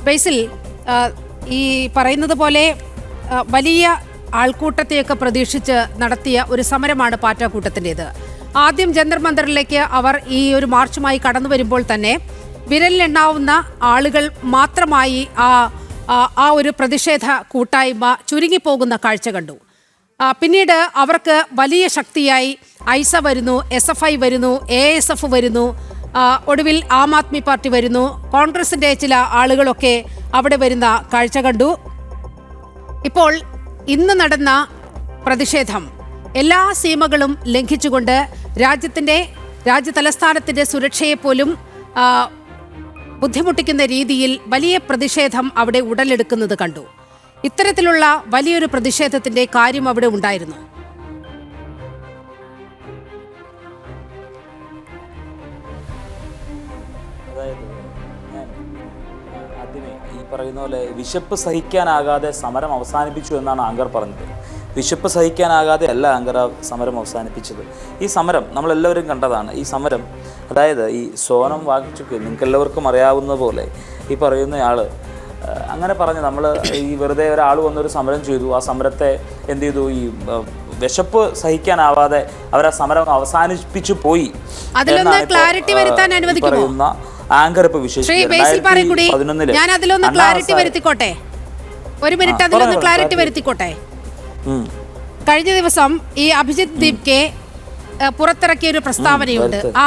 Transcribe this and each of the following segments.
ബേസിൽ ഈ പറയുന്നത് പോലെ വലിയ ആൾക്കൂട്ടത്തെയൊക്കെ പ്രതീക്ഷിച്ച് നടത്തിയ ഒരു സമരമാണ് പാറ്റാക്കൂട്ടത്തിൻ്റേത്. ആദ്യം ജന്തർ മന്ദറിലേക്ക് അവർ ഈ ഒരു മാർച്ചുമായി കടന്നു വരുമ്പോൾ തന്നെ വിരലിലെണ്ണാവുന്ന ആളുകൾ മാത്രമായി ആ ഒരു പ്രതിഷേധ കൂട്ടായ്മ ചുരുങ്ങിപ്പോകുന്ന കാഴ്ച കണ്ടു. പിന്നീട് അവർക്ക് വലിയ ശക്തിയായി ഐസ വരുന്നു, SFI വരുന്നു, ASF വരുന്നു, ഒടുവിൽ ആം ആദ്മി പാർട്ടി വരുന്നു, കോൺഗ്രസിൻ്റെ ചില ആളുകളൊക്കെ അവിടെ വരുന്ന കാഴ്ച കണ്ടു. ഇപ്പോൾ ഇന്ന് നടന്ന പ്രതിഷേധം എല്ലാ സീമകളും ലംഘിച്ചുകൊണ്ട് രാജ്യ തലസ്ഥാനത്തിൻ്റെ സുരക്ഷയെപ്പോലും ബുദ്ധിമുട്ടിക്കുന്ന രീതിയിൽ വലിയ പ്രതിഷേധം അവിടെ ഉടലെടുക്കുന്നത് കണ്ടു. ഇത്തരത്തിലുള്ള വലിയൊരു പ്രതിഷേധത്തിന്റെ കാര്യം അവിടെ ഉണ്ടായിരുന്നു. അതായത് ആദ്യമേ ഈ പറയുന്ന പോലെ വിശപ്പ് സഹിക്കാനാകാതെ സമരം അവസാനിപ്പിച്ചു എന്നാണ് ആങ്കർ പറഞ്ഞത്. വിശപ്പ് സഹിക്കാനാകാതെ അല്ല ആങ്കർ സമരം അവസാനിപ്പിച്ചത്. ഈ സമരം നമ്മളെല്ലാവരും കണ്ടതാണ്. ഈ സമരം അതായത് ഈ സോനം വാങ്ചുക്ക് നിങ്ങൾക്കെല്ലാവർക്കും അറിയാവുന്ന പോലെ ഈ പറയുന്നയാൾ അങ്ങനെ പറഞ്ഞ് നമ്മൾ ഈ വെറുതെ ഒരാൾ വന്നൊരു സമരം ചെയ്തു, ആ സമരത്തെ എന്ത് ചെയ്തു, ഈ വിശപ്പ് സഹിക്കാനാവാതെ അവരാ സമരം അവസാനിപ്പിച്ചു പോയി പറയുന്ന ആങ്കർ ഇപ്പൊ വിശേഷിപ്പിക്കട്ടെ. കഴിഞ്ഞ ദിവസം ഈ അഭിജിത് ദീപ്കെ പുറത്തിറക്കിയ ഒരു പ്രസ്താവനയുണ്ട്. ആ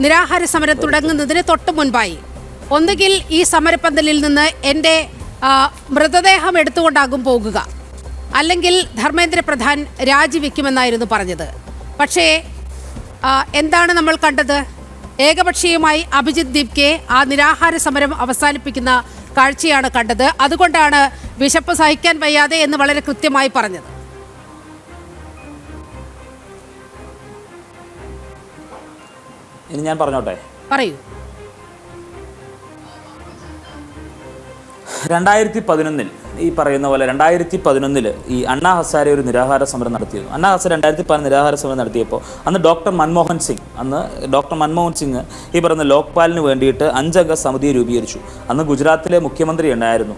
നിരാഹാര സമരം തുടങ്ങുന്നതിന് തൊട്ട് മുൻപായി ഒന്നുകിൽ ഈ സമരപ്പന്തലിൽ നിന്ന് എൻ്റെ മൃതദേഹം എടുത്തുകൊണ്ടാകും പോകുക, അല്ലെങ്കിൽ ധർമ്മേന്ദ്ര പ്രധാൻ രാജിവെക്കുമെന്നായിരുന്നു പറഞ്ഞത്. പക്ഷേ എന്താണ് നമ്മൾ കണ്ടത്? ഏകപക്ഷീയമായി അഭിജിത് ദീപ്കെ ആ നിരാഹാര സമരം അവസാനിപ്പിക്കുന്ന കാഴ്ചയാണ് കണ്ടത്. അതുകൊണ്ടാണ് വിശപ്പ് സഹിക്കാൻ വയ്യാതെ എന്ന് വളരെ കൃത്യമായി പറഞ്ഞത്. ഇനി ഞാൻ പറഞ്ഞോട്ടെ, പറയൂ. 2011 ഈ പറയുന്ന പോലെ 2011 ഈ അണ്ണാ ഹസാരെ ഒരു നിരാഹാര സമരം നടത്തിയിരുന്നു. അണ്ണാ ഹസാരെ 2011 നിരാഹാര സമരം നടത്തിയപ്പോൾ അന്ന് ഡോക്ടർ മൻമോഹൻ സിംഗ് ഈ പറയുന്ന ലോക്പാലിന് വേണ്ടിയിട്ട് 5 അംഗ സമിതിയെ രൂപീകരിച്ചു. അന്ന് ഗുജറാത്തിലെ മുഖ്യമന്ത്രി ഉണ്ടായിരുന്നു.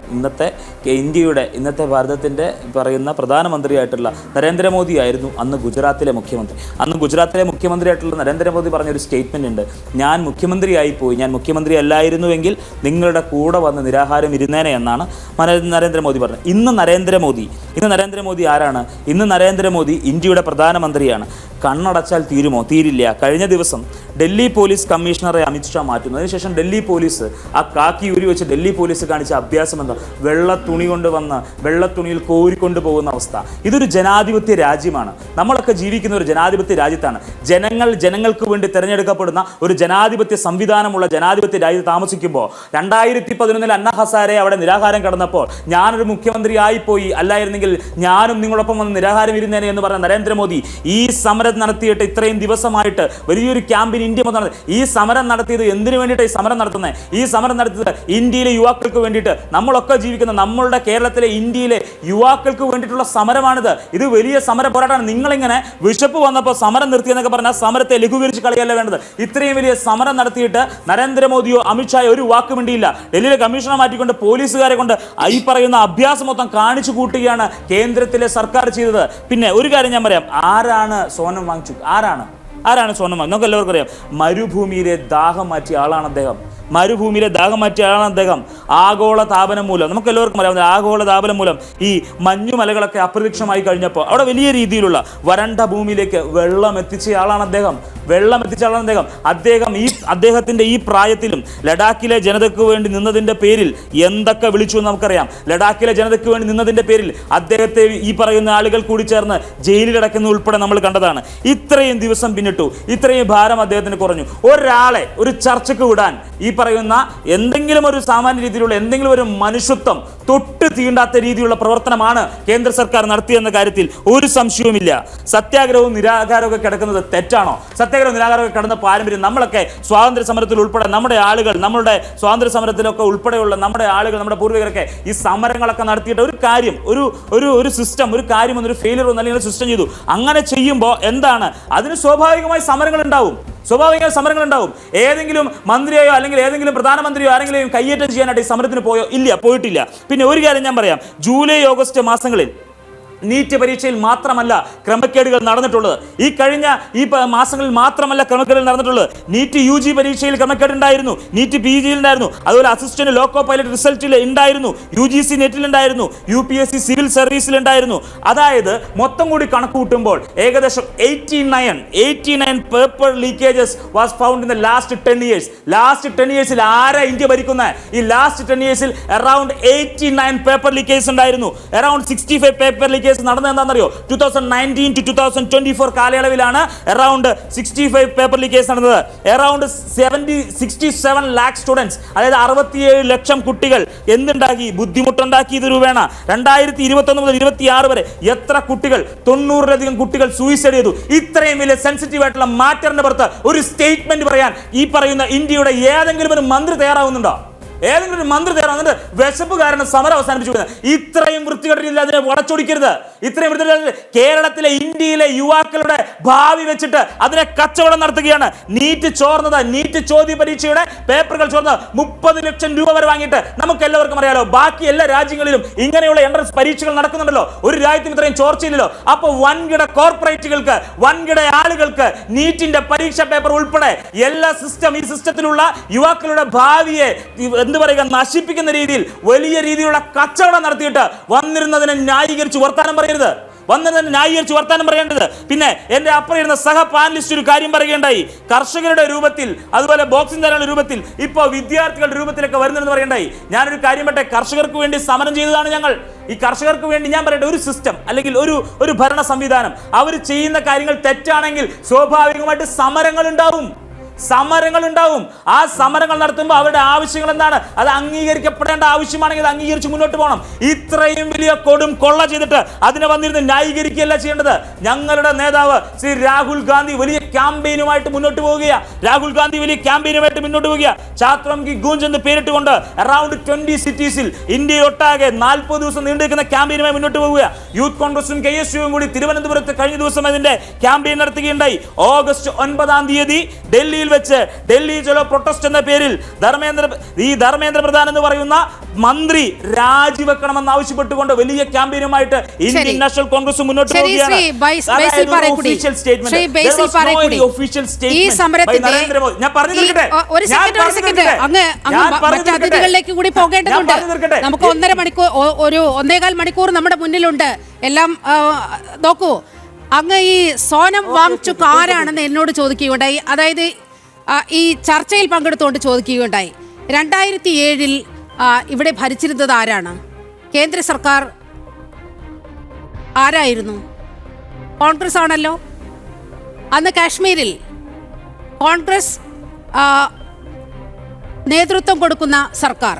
ഇന്നത്തെ ഭാരതത്തിൻ്റെ പറയുന്ന പ്രധാനമന്ത്രിയായിട്ടുള്ള നരേന്ദ്രമോദി ആയിരുന്നു അന്ന് ഗുജറാത്തിലെ മുഖ്യമന്ത്രി. അന്ന് ഗുജറാത്തിലെ മുഖ്യമന്ത്രിയായിട്ടുള്ള നരേന്ദ്രമോദി പറഞ്ഞൊരു സ്റ്റേറ്റ്മെൻ്റ് ഉണ്ട്, ഞാൻ മുഖ്യമന്ത്രിയായിപ്പോയി, ഞാൻ മുഖ്യമന്ത്രി അല്ലായിരുന്നുവെങ്കിൽ നിങ്ങളുടെ കൂടെ വന്ന് നിരാഹാരം ഇരുന്നേനെ എന്നാണ് നരേന്ദ്രമോദി പറഞ്ഞത്. ഇന്ന് നരേന്ദ്രമോദി ആരാണ്? ഇന്ന് നരേന്ദ്രമോദി ഇന്ത്യയുടെ പ്രധാനമന്ത്രിയാണ്. കണ്ണടച്ചാൽ തീരുമോ? തീരില്ല. കഴിഞ്ഞ ദിവസം ഡൽഹി പോലീസ് കമ്മീഷണറെ അമിത്ഷാ മാറ്റുന്നു. അതിനുശേഷം ഡൽഹി പോലീസ് ആ കാക്കി ഉരി വെച്ച് ഡൽഹി പോലീസ് കാണിച്ച അഭ്യാസം എന്താ? വെള്ളത്തുണി കൊണ്ട് വന്ന് വെള്ളത്തുണിയിൽ കോരിക്കൊണ്ടു പോകുന്ന അവസ്ഥ. ഇതൊരു ജനാധിപത്യ രാജ്യമാണ്. നമ്മളൊക്കെ ജീവിക്കുന്ന ഒരു ജനാധിപത്യ രാജ്യത്താണ്. ജനങ്ങൾക്ക് വേണ്ടി തിരഞ്ഞെടുക്കപ്പെടുന്ന ഒരു ജനാധിപത്യ സംവിധാനമുള്ള ജനാധിപത്യ രാജ്യത്ത് താമസിക്കുമ്പോൾ 2011 അണ്ണാ ഹസാരെ അവിടെ നിരാഹാരം കടന്നപ്പോൾ ഞാനൊരു മുഖ്യമന്ത്രി ആയിപ്പോയി, അല്ലായിരുന്നെങ്കിൽ ഞാനും നിങ്ങളൊപ്പം വന്ന് നിരാഹാരം ഇരുന്നേനെ എന്ന് പറഞ്ഞ നരേന്ദ്രമോദി ഈ സമരം നടത്തിയിട്ട് ഇത്രയും ദിവസമായിട്ട് വലിയൊരു ക്യാമ്പയിൻ ഇന്ത്യ മൊത്തം ഈ സമരം നടത്തിയത് എന്തിനു വേണ്ടിയിട്ട്? ഈ സമരം നടത്തുന്നത് ഈ സമരം നടത്തിയത് ഇന്ത്യയിലെ യുവാക്കൾക്ക് വേണ്ടിയിട്ട്. നമ്മളൊക്കെ ജീവിക്കുന്ന നമ്മളുടെ കേരളത്തിലെ ഇന്ത്യയിലെ യുവാക്കൾക്ക് വേണ്ടിയിട്ടുള്ള സമരമാണിത്. ഇത് വലിയ സമര പോരാട്ടമാണ്. നിങ്ങളിങ്ങനെ വിശപ്പ് വന്നപ്പോൾ സമരം നിർത്തി എന്നൊക്കെ പറഞ്ഞാൽ സമരത്തെ ലഘൂകരിച്ച് കളിയല്ല വേണ്ടത്. ഇത്രയും വലിയ സമരം നടത്തിയിട്ട് നരേന്ദ്രമോദിയോ അമിത്ഷായോ ഒരു വാക്ക് വേണ്ടിയില്ല. ഡൽഹിയിലെ കമ്മീഷണർ മാറ്റിക്കൊണ്ട് പോലീസുകാരെ കൊണ്ട് ഈ പറയുന്ന അഭ്യാസം മൊത്തം കാണിച്ചു കൂട്ടുകയാണ് കേന്ദ്രത്തിലെ സർക്കാർ ചെയ്തത്. പിന്നെ ഒരു കാര്യം ഞാൻ പറയാം, ആരാണ് സോനം വാങ്ചുക്? ആരാണ് സോനം വാങ്ചുക്? നമുക്ക് എല്ലാവർക്കും അറിയാം. മരുഭൂമിയിലെ ദാഹം മാറ്റിയ ആളാണ് അദ്ദേഹം. ആഗോള താപനം മൂലം നമുക്ക് എല്ലാവർക്കും അറിയാവുന്ന ആഗോള താപനം മൂലം ഈ മഞ്ഞുമലകളൊക്കെ അപ്രത്യക്ഷമായി കഴിഞ്ഞപ്പോൾ അവിടെ വലിയ രീതിയിലുള്ള വരണ്ട ഭൂമിയിലേക്ക് വെള്ളം എത്തിച്ച ആളാണ് അദ്ദേഹം. അദ്ദേഹത്തിൻ്റെ ഈ പ്രായത്തിലും ലഡാക്കിലെ ജനതയ്ക്ക് വേണ്ടി നിന്നതിൻ്റെ പേരിൽ എന്തൊക്കെ വിളിച്ചു എന്ന് നമുക്കറിയാം. ലഡാക്കിലെ ജനതയ്ക്ക് വേണ്ടി നിന്നതിൻ്റെ പേരിൽ അദ്ദേഹത്തെ ഈ പറയുന്ന ആളുകൾ കൂടി ചേർന്ന് ജയിലിലടക്കുന്ന ഉൾപ്പെടെ നമ്മൾ കണ്ടതാണ്. ഇത്രയും ദിവസം പിന്നിട്ടു, ഇത്രയും ഭാരം അദ്ദേഹത്തിന് കുറഞ്ഞു. ഒരാളെ ഒരു ചർച്ചയ്ക്ക് വിടാൻ ഈ പറയുന്ന എന്തെങ്കിലും ഒരു സാമാന്യ രീതിയിലുള്ള എന്തെങ്കിലും ഒരു മനുഷ്യത്വം തൊട്ട് തീണ്ടാത്ത രീതിയിലുള്ള പ്രവർത്തനമാണ് കേന്ദ്ര സർക്കാർ നടത്തിയെന്ന കാര്യത്തിൽ ഒരു സംശയവുമില്ല. സത്യാഗ്രഹവും നിരാഹാരവും കിടക്കുന്നത് തെറ്റാണോ? സത്യാഗ്രഹവും നിരാഹാരവും കിടന്ന പാരമ്പര്യം നമ്മളൊക്കെ സ്വാതന്ത്ര്യ സമരത്തിൽ ഉൾപ്പെടെ നമ്മുടെ സ്വാതന്ത്ര്യ സമരത്തിലൊക്കെ ഉൾപ്പെടെയുള്ള നമ്മുടെ ആളുകൾ, നമ്മുടെ പൂർവികരൊക്കെ ഈ സമരങ്ങളൊക്കെ നടത്തിയിട്ട് ഒരു കാര്യം ഒരു സിസ്റ്റം, ഒരു കാര്യം, ഒരു ഫെയിലിയർ അല്ലെങ്കിൽ സിസ്റ്റം ചെയ്തു. അങ്ങനെ ചെയ്യുമ്പോൾ എന്താണ്? അതിന് സ്വാഭാവികമായി സമരങ്ങൾ ഉണ്ടാവും. സ്വാഭാവിക സമരങ്ങൾ ഉണ്ടാവും. ഏതെങ്കിലും മന്ത്രിയോ അല്ലെങ്കിൽ ഏതെങ്കിലും പ്രധാനമന്ത്രിയോ ആരെങ്കിലും കയ്യേറ്റം ചെയ്യാനായിട്ട് ഈ സമരത്തിന് പോയോ? ഇല്ല, പോയിട്ടില്ല. പിന്നെ ഒരു കാര്യം ഞാൻ പറയാം, ജൂലൈ ഓഗസ്റ്റ് മാസങ്ങളിൽ നീറ്റ് പരീക്ഷയിൽ മാത്രമല്ല ക്രമക്കേടുകൾ നടന്നിട്ടുള്ളത്. ഈ കഴിഞ്ഞ മാസങ്ങളിൽ മാത്രമല്ല ക്രമക്കേടുകൾ നടന്നിട്ടുള്ളത്. നീറ്റ് UG പരീക്ഷയിൽ ക്രമക്കേട് ഉണ്ടായിരുന്നു, നീറ്റ് PG ഉണ്ടായിരുന്നു, അതുപോലെ അസിസ്റ്റന്റ് ലോക്കോ പൈലറ്റ് റിസൾട്ടിൽ ഉണ്ടായിരുന്നു, UGC നെറ്റിൽ ഉണ്ടായിരുന്നു, UPSC സിവിൽ സർവീസിൽ ഉണ്ടായിരുന്നു. അതായത് മൊത്തം കൂടി കണക്ക് കൂട്ടുമ്പോൾ ഏകദേശം 89 paper leakages was found in the last 10 years. Last 10 yearsൽ ആരാ ഇന്ത്യ ഭരിക്കുന്നത്? ഈ ലാസ്റ്റ് 10 yearsൽ അറൌണ്ട് 89 പേപ്പർ ലീക്കേജസ് ഉണ്ടായിരുന്നു. അറൌണ്ട് 65 പേപ്പർ ലീക്കേജ് നടന്നത് എന്താണെന്നറിയോ? 2019 to 2024 കാലയളവിലാണ് അറൌണ്ട് 65 പേപ്പർ ലീക്കേജ് നടന്നത്. അറൌണ്ട് 67 ലാക്ക് സ്റ്റുഡൻസ്, അതായത് 67 ലക്ഷം കുട്ടികൾ എന്തുണ്ടാക്കി? ബുദ്ധിമുട്ടുണ്ടാക്കി. ഇത് രൂപേണ 2021 മുതൽ 26 വരെ എത്ര കുട്ടികൾ? 90-ലധികം കുട്ടികൾ സൂയിസൈഡ് ചെയ്തു. ഇത്രയും വലിയ സെൻസിറ്റീവ് ആയിട്ടുള്ള മാറ്ററിന്റെ പുറത്ത് ഒരു സ്റ്റേറ്റ്മെന്റ് പറയാൻ ഈ പറയുന്ന ഇന്ത്യയുടെ ഏതെങ്കിലും ഒരു മന്ത്രി തയ്യാറാവുന്നുണ്ടോ? ഏതെങ്കിലും ഒരു മന്ത്രി തയ്യാറാവുന്നുണ്ട്? വിശപ്പ് കാരണം സമരം അവസാനിപ്പിച്ചു. ഇത്രയും വൃത്തികെട്ട രീതിയിൽ അതിനെ വളച്ചൊടിക്കരുത്. ഇത്രയും വൃത്തികെട്ട കേരളത്തിലെ ഇന്ത്യയിലെ യുവാക്കളുടെ ഭാവി വെച്ചിട്ട് അതിനെ കച്ചവടം നടത്തുകയാണ്. നീറ്റ് ചോർന്നത്, നീറ്റ് ചോദ്യ പരീക്ഷയുടെ പേപ്പറുകൾ ചോർന്നത് 30 ലക്ഷം രൂപ വരെ വാങ്ങിയിട്ട് നമുക്ക് എല്ലാവർക്കും അറിയാലോ. ബാക്കി എല്ലാ രാജ്യങ്ങളിലും ഇങ്ങനെയുള്ള എൻട്രൻസ് പരീക്ഷകൾ നടക്കുന്നുണ്ടല്ലോ. ഒരു രാജ്യത്തും ഇത്രയും ചോർച്ചയില്ലല്ലോ. അപ്പോൾ വൻകിട കോർപ്പറേറ്റുകൾക്ക്, വൻകിട ആളുകൾക്ക് നീറ്റിന്റെ പരീക്ഷാ പേപ്പർ ഉൾപ്പെടെ എല്ലാ ഈ സിസ്റ്റത്തിലുള്ള യുവാക്കളുടെ ഭാവിയെ എന്ത് പറയുക, നശിപ്പിക്കുന്ന രീതിയിൽ വലിയ രീതിയിലുള്ള കച്ചവടം നടത്തിയിട്ട് വന്നിരുന്നതിനെ ന്യായീകരിച്ച് വർത്താനം പറയരുത്. വർത്താനം പറയേണ്ടത്. പിന്നെ എന്റെ അപ്പുറം സഹ പാനലിസ്റ്റ് ഒരു കാര്യം പറയുകയുണ്ടായി. കർഷകരുടെ രൂപത്തിൽ, അതുപോലെ ബോക്സിംഗ് താരങ്ങളുടെ രൂപത്തിൽ, ഇപ്പോൾ വിദ്യാർത്ഥികളുടെ രൂപത്തിലൊക്കെ വരുന്നതെന്ന് പറയണ്ടായി. ഞാനൊരു കാര്യം പറയട്ടെ, കർഷകർക്ക് വേണ്ടി സമരം ചെയ്തതാണ് ഞങ്ങൾ. ഈ കർഷകർക്ക് വേണ്ടി ഞാൻ പറയട്ടെ, ഒരു സിസ്റ്റം അല്ലെങ്കിൽ ഒരു ഭരണ സംവിധാനം അവർ ചെയ്യുന്ന കാര്യങ്ങൾ തെറ്റാണെങ്കിൽ സ്വാഭാവികമായിട്ട് സമരങ്ങൾ ഉണ്ടാവും. ആ സമരങ്ങൾ നടത്തുമ്പോൾ അവരുടെ ആവശ്യങ്ങൾ എന്താണ്? അത് അംഗീകരിക്കപ്പെടേണ്ട ആവശ്യമാണെങ്കിൽ അത് അംഗീകരിച്ച് മുന്നോട്ട് പോകണം. ഇത്രയും വലിയ കൊടും കൊള്ള ചെയ്തിട്ട് അതിനെ വന്നിരുന്ന് ന്യായീകരിക്കുകയല്ല ചെയ്യേണ്ടത്. ഞങ്ങളുടെ നേതാവ് ശ്രീ രാഹുൽ ഗാന്ധി വലിയ ക്യാമ്പയിനുമായിട്ട് മുന്നോട്ട് പോവുകയാണ്. ഛാത്രം കി ഗൂഞ്ച് എന്ന് പേരിട്ടുകൊണ്ട് അറൌണ്ട് 20 സിറ്റീസിൽ ഇന്ത്യയൊട്ടാകെ 40 ദിവസം നീണ്ടു നിൽക്കുന്ന ക്യാമ്പയിനുമായി മുന്നോട്ട് പോവുക. യൂത്ത് കോൺഗ്രസും KSUവും കൂടി തിരുവനന്തപുരത്ത് കഴിഞ്ഞ ദിവസം അതിന്റെ ക്യാമ്പയിൻ നടത്തുകയുണ്ടായി. ഓഗസ്റ്റ് 9 തീയതി ഡൽഹിയിൽ വെച്ച് ഡൽഹി ചലോ പ്രൊട്ടസ്റ്റ് എന്ന പേരിൽ ധർമ്മേന്ദ്ര പ്രധാൻ എന്ന് പറയുന്ന മന്ത്രി രാജിവെക്കണമെന്ന് ആവശ്യപ്പെട്ടുകൊണ്ട് വലിയ ക്യാമ്പയിനുമായിട്ട് ഇന്ത്യൻ നാഷണൽ കോൺഗ്രസ് മുന്നോട്ട് പോവുകയാണ്. നമുക്ക് 1.5 മണിക്കൂർ നമ്മുടെ മുന്നിലുണ്ട്. എല്ലാം നോക്കൂ, അങ്ങ് ഈ സോനം വാങ്ചുക് ആരാണെന്ന് എന്നോട് ചോദിക്കുകയുണ്ടായി. അതായത് ഈ ചർച്ചയിൽ പങ്കെടുത്തുകൊണ്ട് ചോദിക്കുകയുണ്ടായി. 2007 ഇവിടെ ഭരിച്ചിരുന്നത് ആരാണ്? കേന്ദ്ര സർക്കാർ ആരായിരുന്നു? കോൺഗ്രസ് ആണല്ലോ. അന്ന് കാശ്മീരിൽ കോൺഗ്രസ് നേതൃത്വം കൊടുക്കുന്ന സർക്കാർ.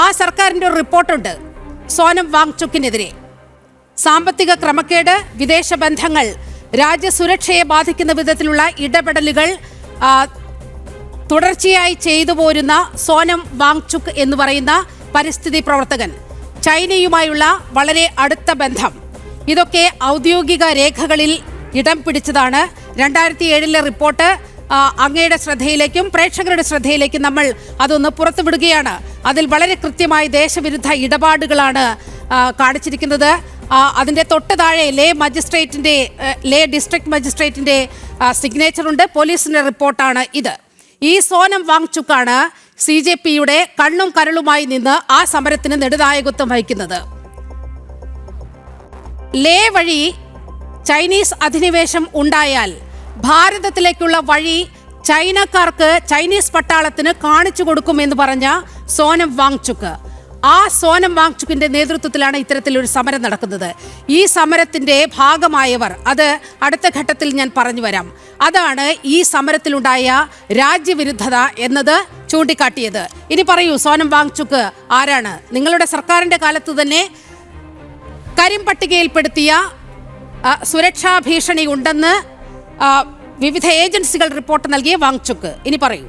ആ സർക്കാരിൻ്റെ ഒരു റിപ്പോർട്ടുണ്ട് സോനം വാങ്ചുക്കിനെതിരെ. സാമ്പത്തിക ക്രമക്കേട്, വിദേശ ബന്ധങ്ങൾ, രാജ്യസുരക്ഷയെ ബാധിക്കുന്ന വിധത്തിലുള്ള ഇടപെടലുകൾ തുടർച്ചയായി ചെയ്തു പോരുന്ന സോനം വാങ്ചുക് എന്ന് പറയുന്ന പരിസ്ഥിതി പ്രവർത്തകൻ, ചൈനയുമായുള്ള വളരെ അടുത്ത ബന്ധം, ഇതൊക്കെ ഔദ്യോഗിക രേഖകളിൽ ഇടം പിടിച്ചതാണ്. 2007 റിപ്പോർട്ട് അങ്ങയുടെ ശ്രദ്ധയിലേക്കും പ്രേക്ഷകരുടെ ശ്രദ്ധയിലേക്കും നമ്മൾ അതൊന്ന് പുറത്തുവിടുകയാണ്. അതിൽ വളരെ കൃത്യമായി ദേശവിരുദ്ധ ഇടപാടുകളാണ് കാണിച്ചിരിക്കുന്നത്. അതിൻ്റെ തൊട്ട് താഴെ ലേ ഡിസ്ട്രിക്ട് മജിസ്ട്രേറ്റിൻ്റെ സിഗ്നേച്ചറുണ്ട്. പോലീസിൻ്റെ റിപ്പോർട്ടാണ് ഇത്. ഈ സോനം വാങ്ചുക്കാണ് CJPയുടെ കണ്ണും കരളുമായി നിന്ന് ആ സമരത്തിന് നെടുനായകത്വം വഹിക്കുന്നത്. ലേ വഴി ചൈനീസ് അധിനിവേശം ഉണ്ടായാൽ ഭാരതത്തിലേക്കുള്ള വഴി ചൈനക്കാർക്ക്, ചൈനീസ് പട്ടാളത്തിന് കാണിച്ചു കൊടുക്കുമെന്ന് പറഞ്ഞ സോനം വാങ്ചുക്ക്, ആ സോനം വാങ്ചുക്കിന്റെ നേതൃത്വത്തിലാണ് ഇത്തരത്തിലൊരു സമരം നടക്കുന്നത്. ഈ സമരത്തിന്റെ ഭാഗമായവർ, അത് അടുത്ത ഘട്ടത്തിൽ ഞാൻ പറഞ്ഞു വരാം, അതാണ് ഈ സമരത്തിലുണ്ടായ രാജ്യവിരുദ്ധത എന്നത് ചൂണ്ടിക്കാട്ടിയത്. ഇനി പറയൂ, സോനം വാങ്ചുക്ക് ആരാണ്? നിങ്ങളുടെ സർക്കാരിന്റെ കാലത്ത് തന്നെ കരിമ്പട്ടികയിൽപ്പെടുത്തിയ സുരക്ഷാ ഭീഷണി ഉണ്ടെന്ന് വിവിധ ഏജൻസികൾ റിപ്പോർട്ട് നൽകിയ വാങ്ചുക്ക്, ഇനി പറയൂ.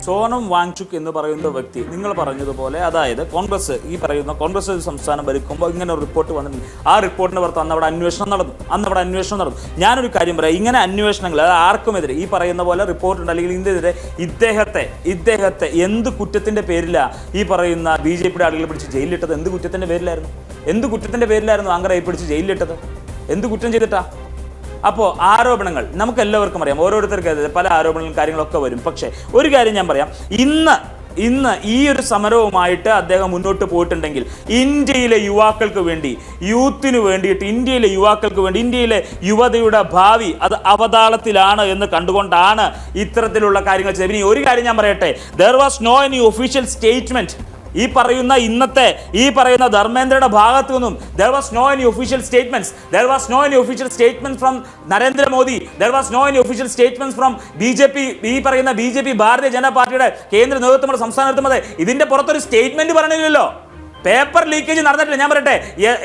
സോനം വാങ്ചുക് എന്ന് പറയുന്ന വ്യക്തി നിങ്ങൾ പറഞ്ഞതുപോലെ, അതായത് കോൺഗ്രസ് ഈ പറയുന്ന കോൺഗ്രസ് സംസ്ഥാനം ഭരിക്കുമ്പോൾ ഇങ്ങനെ ഒരു റിപ്പോർട്ട് വന്നിട്ടുണ്ട്. ആ റിപ്പോർട്ടിന് പുറത്ത് അന്ന് അവിടെ അന്വേഷണം നടന്നു. ഞാനൊരു കാര്യം പറയാം, ഇങ്ങനെ അന്വേഷണങ്ങൾ അത് ആർക്കുമെതിരെ ഈ പറയുന്ന പോലെ റിപ്പോർട്ടുണ്ട് അല്ലെങ്കിൽ ഇതിനെതിരെ ഇദ്ദേഹത്തെ എന്ത് കുറ്റത്തിന്റെ പേരിലാണ് ഈ പറയുന്ന BJP ആളുകളെ പിടിച്ച് ജയിലിലിട്ടത്? എന്ത് കുറ്റത്തിന്റെ പേരിലായിരുന്നു ആങ്കറയെ പിടിച്ച് ജയിലിലിട്ടത്? എന്ത് കുറ്റം ചെയ്തിട്ടാ? അപ്പോൾ ആരോപണങ്ങൾ നമുക്ക് എല്ലാവർക്കും അറിയാം, ഓരോരുത്തർക്കെതിരെ പല ആരോപണങ്ങളും കാര്യങ്ങളൊക്കെ വരും. പക്ഷേ ഒരു കാര്യം ഞാൻ പറയാം, ഇന്ന് ഈ ഒരു സമരവുമായിട്ട് അദ്ദേഹം മുന്നോട്ട് പോയിട്ടുണ്ടെങ്കിൽ ഇന്ത്യയിലെ യുവാക്കൾക്ക് വേണ്ടി, യൂത്തിന് വേണ്ടിയിട്ട്, ഇന്ത്യയിലെ യുവതയുടെ ഭാവി അത് അവതാളത്തിലാണ് എന്ന് കണ്ടുകൊണ്ടാണ് ഇത്തരത്തിലുള്ള കാര്യങ്ങൾ ചെയ്തത്. ഇനി ഒരു കാര്യം ഞാൻ പറയട്ടെ, there was no any official statement. ഈ പറയുന്ന ധർമ്മേന്ദ്രയുടെ ഭാഗത്തു നിന്നും there was no any official statements from Narendra Modi, there was no any official statements from BJP, ഈ പറയുന്ന BJP ഭാരതീയ ജനതാ പാർട്ടിയുടെ കേന്ദ്ര നേതൃത്വം, സംസ്ഥാന നേതൃത്വം. ഇതിന്റെ പുറത്തൊരു സ്റ്റേറ്റ്മെന്റ് പറഞ്ഞില്ലല്ലോ. പേപ്പർ ലീക്കേജ് നടന്നിട്ടില്ല. ഞാൻ പറയട്ടെ,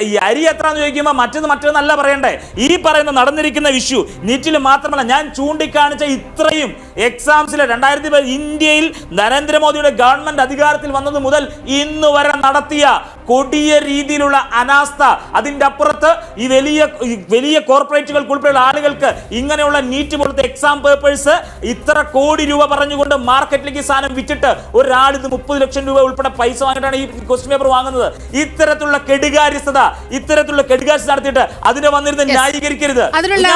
ഈ അരി എത്രയെന്ന് ചോദിക്കുമ്പോൾ മറ്റൊന്നല്ല പറയണ്ടേ. ഈ പറയുന്ന നടന്നിരിക്കുന്ന ഇഷ്യൂ നീറ്റിൽ മാത്രമല്ല, ഞാൻ ചൂണ്ടിക്കാണിച്ച ഇത്രയും എക്സാംസിലെ 2010 ഇന്ത്യയിൽ നരേന്ദ്രമോദിയുടെ ഗവൺമെന്റ് അധികാരത്തിൽ വന്നത് മുതൽ ഇന്ന് വരെ നടത്തിയ കൊടിയ രീതിയിലുള്ള അനാസ്ഥ, അതിൻ്റെ അപ്പുറത്ത് ഈ വലിയ കോർപ്പറേറ്റുകൾക്ക് ഉൾപ്പെടെയുള്ള ആളുകൾക്ക് ഇങ്ങനെയുള്ള നീറ്റ് പോലത്തെ എക്സാം പേപ്പേഴ്സ് ഇത്ര കോടി രൂപ പറഞ്ഞുകൊണ്ട് മാർക്കറ്റിലേക്ക് സാധനം വിറ്റിട്ട് ഒരാൾ ഇത് 30 ലക്ഷം രൂപ ഉൾപ്പെടെ പൈസ വാങ്ങിയിട്ടാണ് ഈ ക്വസ്റ്റ്യൻ പേപ്പർ വാങ്ങുന്നത്. ഇത്തരത്തിലുള്ള കെടുകാര്യസ്ഥത നടത്തിയിട്ട് അതിനെ വന്നിരുന്ന് ന്യായീകരിക്കരുത്. അതിനുള്ള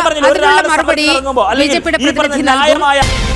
മറുപടി BJP യുടെ പ്രതിനിധി നൽകും.